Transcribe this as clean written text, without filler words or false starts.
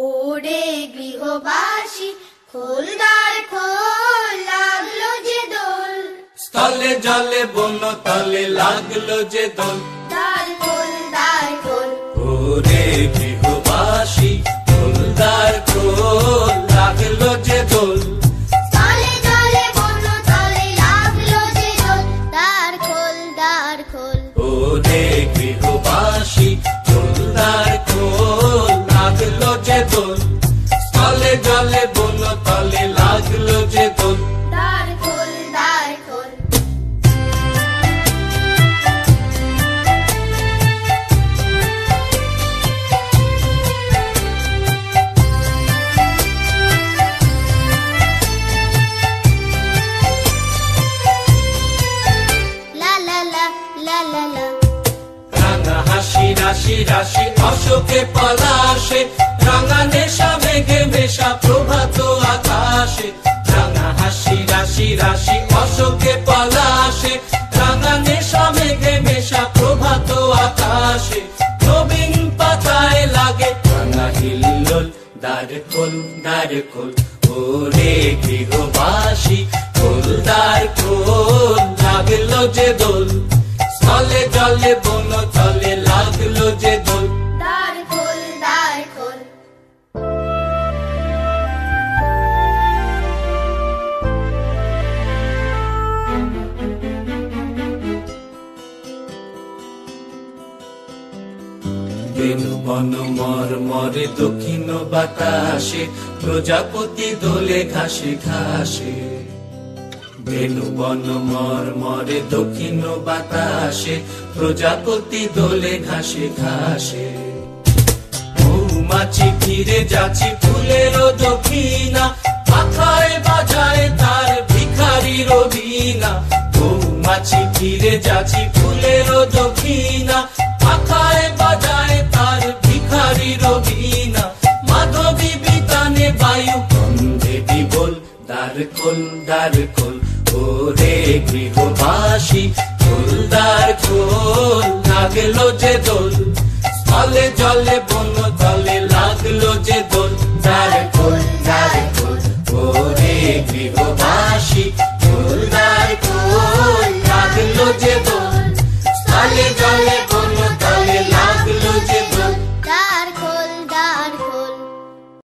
ওরে গৃহবাসী খোল দ্বার খোল, লাগলো যে দোল। স্থলে জলে বন তলে লাগলো যে দোল। দ্বার খোল দ্বার খোল, ওরে গৃহবাসী খোল দ্বার খোল, লাগলো যে দোল। স্থলে জলে বন তলে লাগলো যে দোল। দ্বার খোল দ্বার খোল, ওরে গৃহবাসী খোল দ্বার খোল, লাগলো যে দোল। স্থলে জলে বন তলে লাগলো যে দোল। দ্বার খোল দ্বার খোল। লা লা লা লা লা লা, রাঙা হাসি রাশি রাশি অশোকে পলাশে, রাঙা নেশা মেঘে মেশা প্রভাত আকাশে। রাঙা হাসি রাশি রাশি অশোকে পলাশে, রাঙা নেশা মেঘে মেশা প্রভাত আকাশে। নবীন পাতায় লাগে রাঙা হিল্লোল, দ্বার খোল দ্বার খোল, ওরে গৃহবাসী খোল দ্বার খোল, লাগলো যে দোল। স্থলে জলে বন তলে লাগলো যে দোল। দ্বার খোল দ্বার খোল। বেনু বন মর মরে দক্ষিণ বাতাসে, প্রজাপতি দোলে ঘাসে ঘাসে। বেনু বন মর মরে দক্ষিণ বাতাসে, প্রজাপতি দোলে ঘাসে ঘাসে। মৌমাছি ফিরে যাচ্ছি ফুলের দক্ষিণা, পাখায় বাজায় তার ভিখারির বীণা। মৌমাছি ফিরে যাচ্ছি ফুলের দক্ষিণা, পাখায় বাজায় তার ভিখারির বীণা। মাধবী বিতানে বায়ু কন্ধে বিবল, দ্বার খোল দ্বার খোল, ওরে গৃহবাসী খোল দ্বার খোল, লাগলো যে দোল। স্থলে জলে বন তলে লাগলো যে দোল। দ্বার খোল দ্বার খোল, ওরে গৃহবাসী